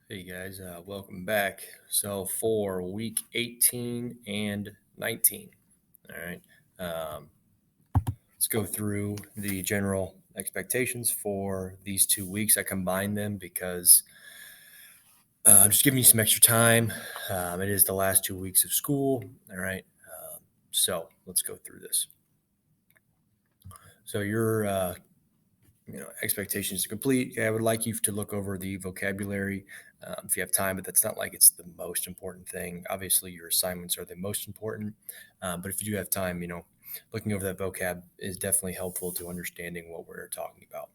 Hey guys, welcome back. So for week 18 and 19, all right, um, let's go through the general expectations for these 2 weeks. I combined them because I'm just giving you some extra time. It is the last 2 weeks of school, all right. So let's go through this. So your expectations to complete. I would like you to look over the vocabulary if you have time, but that's not like it's the most important thing. Obviously, your assignments are the most important, but if you do have time, looking over that vocab is definitely helpful to understanding what we're talking about.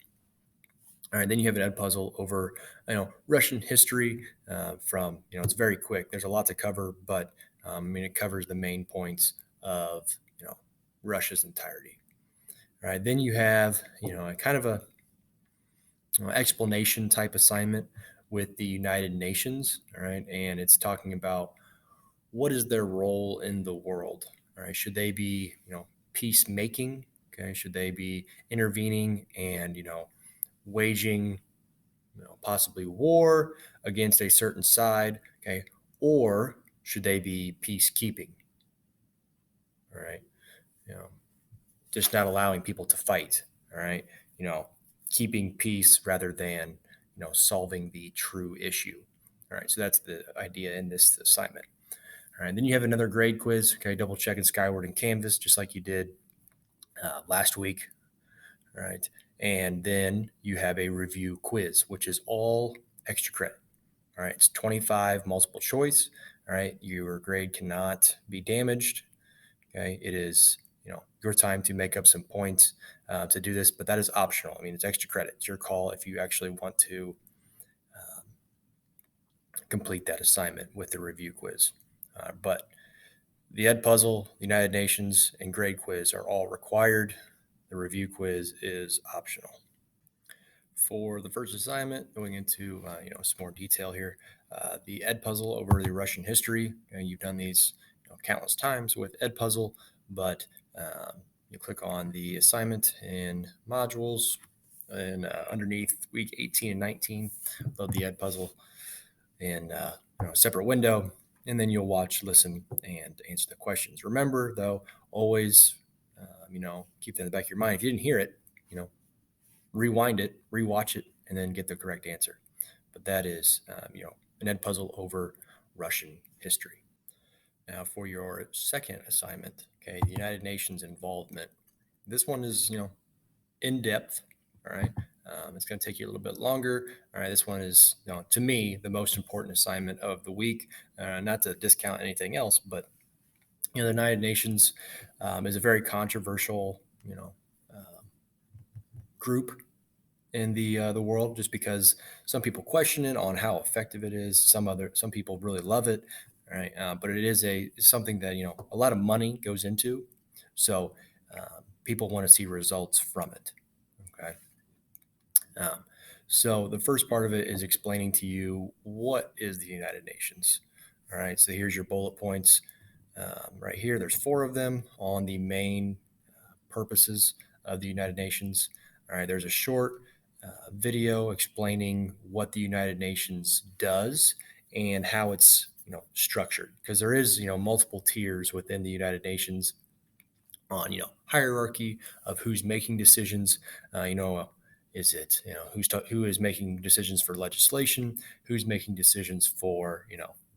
All right, then you have an ed puzzle over, Russian history. It's very quick. There's a lot to cover, but it covers the main points of Russia's entirety. All right, then you have a kind of a explanation type assignment with the United Nations. All right. And it's talking about what is their role in the world. All right. Should they be, peacemaking? Okay. Should they be intervening and, waging, possibly war against a certain side? Okay. Or should they be peacekeeping? All right. You know, just not allowing people to fight. All right. You know, keeping peace rather than, solving the true issue. All right. So that's the idea in this assignment. All right. Then you have another grade quiz. Okay. Double checking Skyward and Canvas, just like you did last week. All right. And then you have a review quiz, which is all extra credit. All right. It's 25 multiple choice. All right. Your grade cannot be damaged. Okay, it is your time to make up some points to do this, but that is optional. I mean, it's extra credit. It's your call if you actually want to um, complete that assignment with the review quiz. But the Ed Puzzle, the United Nations, and grade quiz are all required. The review quiz is optional. For the first assignment, going into some more detail here, the Ed Puzzle over the Russian history. You've done these countless times with Ed Puzzle, but you click on the assignment in modules, and underneath week 18 and 19, load the Ed Puzzle in a separate window, and then you'll watch, listen, and answer the questions. Remember, though, always keep that in the back of your mind. If you didn't hear it, rewind it, rewatch it, and then get the correct answer. But that is, an Ed puzzle over Russian history. Now, for your second assignment, okay, the United Nations involvement. This one is, in depth. All right. It's going to take you a little bit longer. All right. This one is, to me, the most important assignment of the week. Not to discount anything else, but the United Nations is a very controversial, group in the world, just because some people question it on how effective it is. Some people really love it, right? But it is something that a lot of money goes into, so people want to see results from it. Okay. Um, so the first part of it is explaining to you what is the United Nations. All right. So here's your bullet points. Right here, there's four of them on the main purposes of the United Nations. All right. There's a short video explaining what the United Nations does and how it's structured, because there is multiple tiers within the United Nations on hierarchy of who's making decisions. Is it who is making decisions for legislation, who's making decisions for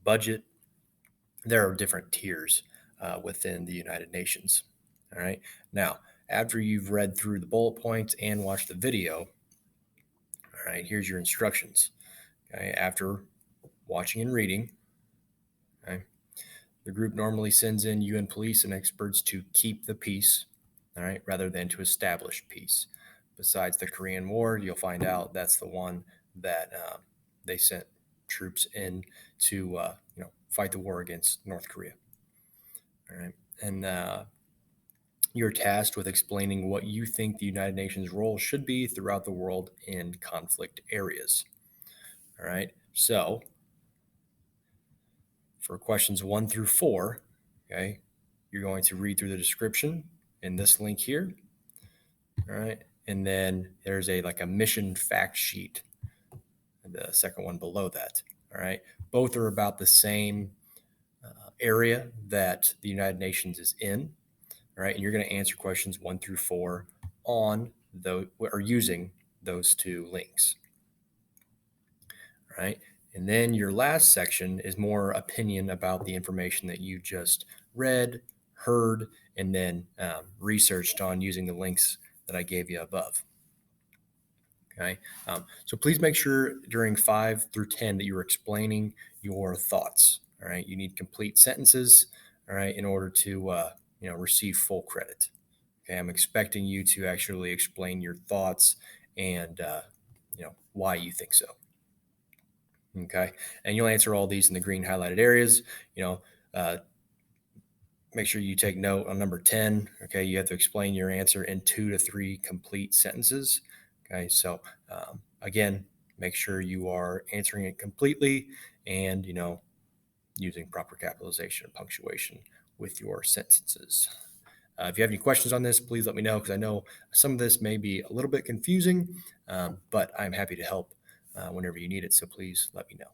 budget. There are different tiers within the United Nations. All right. Now, after you've read through the bullet points and watched the video, all right, here's your instructions. Okay, after watching and reading, okay, the group normally sends in UN police and experts to keep the peace, all right, rather than to establish peace. Besides the Korean War, you'll find out that's the one that they sent troops in to fight the war against North Korea. All right, and you're tasked with explaining what you think the United Nations role should be throughout the world in conflict areas. All right, so for questions 1 through 4, okay, you're going to read through the description in this link here. All right. And then there's a mission fact sheet, the second one below that. All right. Both are about the same area that the United Nations is in. All right. And you're going to answer questions 1 through 4 on those or using those two links. All right. And then your last section is more opinion about the information that you just read, heard, and then researched on using the links that I gave you above. Okay. So please make sure during 5 through 10 that you're explaining your thoughts. All right. You need complete sentences. All right. In order to, receive full credit. Okay. I'm expecting you to actually explain your thoughts and, why you think so. Okay. And you'll answer all these in the green highlighted areas. Make sure you take note on number 10. Okay. You have to explain your answer in 2 to 3 complete sentences. Okay. So, again, make sure you are answering it completely and, using proper capitalization and punctuation with your sentences. If you have any questions on this, please let me know because I know some of this may be a little bit confusing, but I'm happy to help whenever you need it. So please let me know.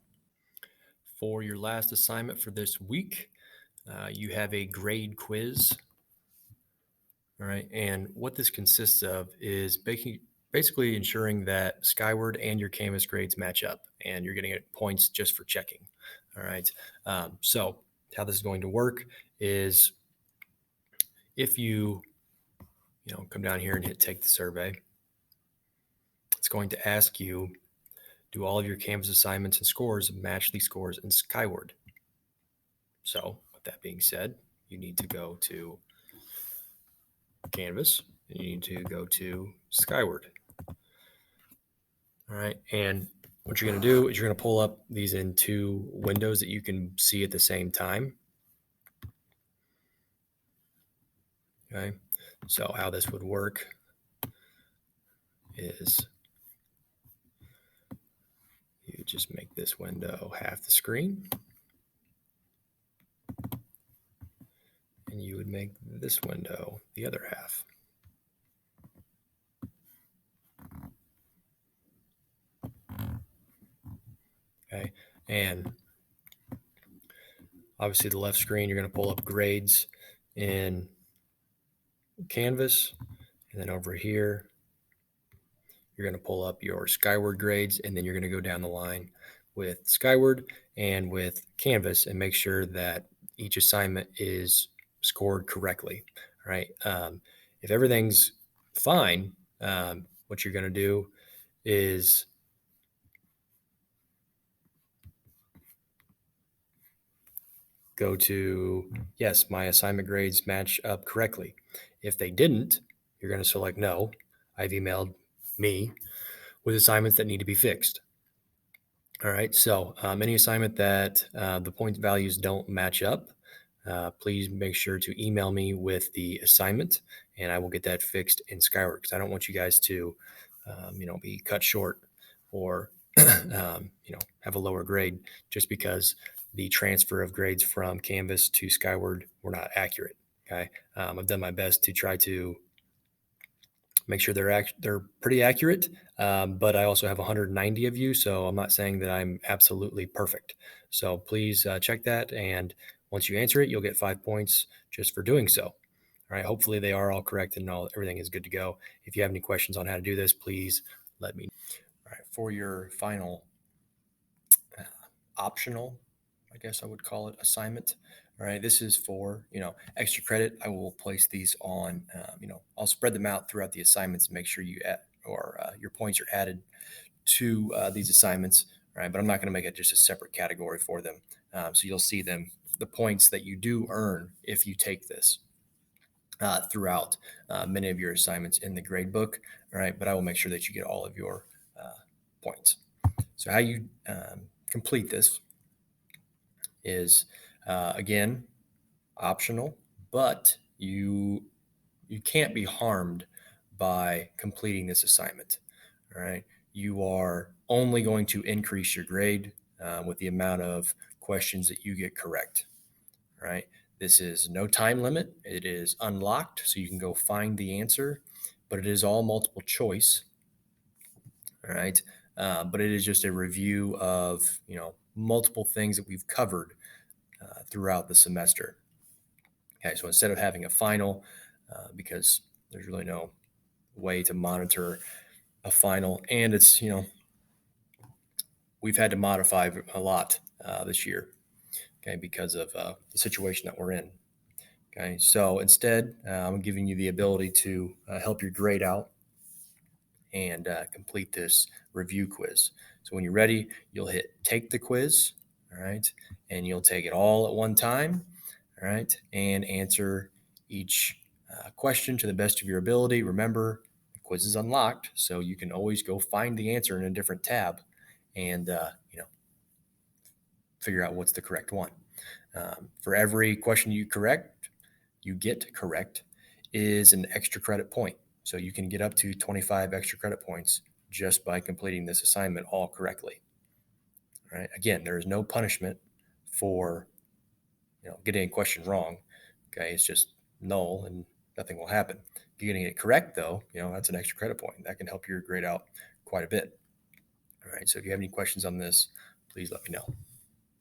For your last assignment for this week, you have a grade quiz. All right. And what this consists of is basically ensuring that Skyward and your Canvas grades match up and you're getting points just for checking. All right. So how this is going to work is if you come down here and hit take the survey, it's going to ask you, do all of your Canvas assignments and scores match the scores in Skyward? So with that being said, you need to go to Canvas and you need to go to Skyward. All right. And what you're going to do is you're going to pull up these in 2 windows that you can see at the same time. Okay. So how this would work is you just make this window half the screen. And you would make this window the other half. Okay. And obviously the left screen, you're going to pull up grades in Canvas. And then over here, you're going to pull up your Skyward grades. And then you're going to go down the line with Skyward and with Canvas and make sure that each assignment is scored correctly. All right. If everything's fine, what you're going to do is go to, yes, my assignment grades match up correctly. If they didn't, you're going to select no. I've emailed me with assignments that need to be fixed. All right. So any assignment that the point values don't match up, please make sure to email me with the assignment and I will get that fixed in Skyward because I don't want you guys to, be cut short or, have a lower grade just because the transfer of grades from Canvas to Skyward were not accurate. Okay. I've done my best to try to make sure they're pretty accurate. But I also have 190 of you, so I'm not saying that I'm absolutely perfect. So please check that. And once you answer it, you'll get 5 points just for doing so. All right. Hopefully they are all correct and everything is good to go. If you have any questions on how to do this, please let me know. All right. For your final optional, I guess I would call it, assignment. All right. This is for, extra credit. I will place these on, I'll spread them out throughout the assignments and make sure you add your points are added to these assignments. All right. But I'm not going to make it just a separate category for them. So you'll see the points that you do earn if you take this throughout many of your assignments in the grade book. All right. But I will make sure that you get all of your points. So how you complete this is, again, optional, but you can't be harmed by completing this assignment. All right. You are only going to increase your grade with the amount of questions that you get correct. All right. This is no time limit. It is unlocked, so you can go find the answer, but it is all multiple choice. All right. but it is just a review of multiple things that we've covered throughout the semester. Okay, so instead of having a final, because there's really no way to monitor a final, and it's we've had to modify a lot this year, okay, because of the situation that we're in. Okay, so instead, I'm giving you the ability to help your grade out and complete this review quiz. So when you're ready, you'll hit take the quiz, all right, and you'll take it all at one time, all right, and answer each question to the best of your ability. Remember, the quiz is unlocked, so you can always go find the answer in a different tab and figure out what's the correct one. For every question you get correct is an extra credit point. So you can get up to 25 extra credit points just by completing this assignment all correctly. All right. Again, there is no punishment for getting a question wrong. Okay, it's just null and nothing will happen. Getting it correct though, that's an extra credit point. That can help your grade out quite a bit. All right. So if you have any questions on this, please let me know.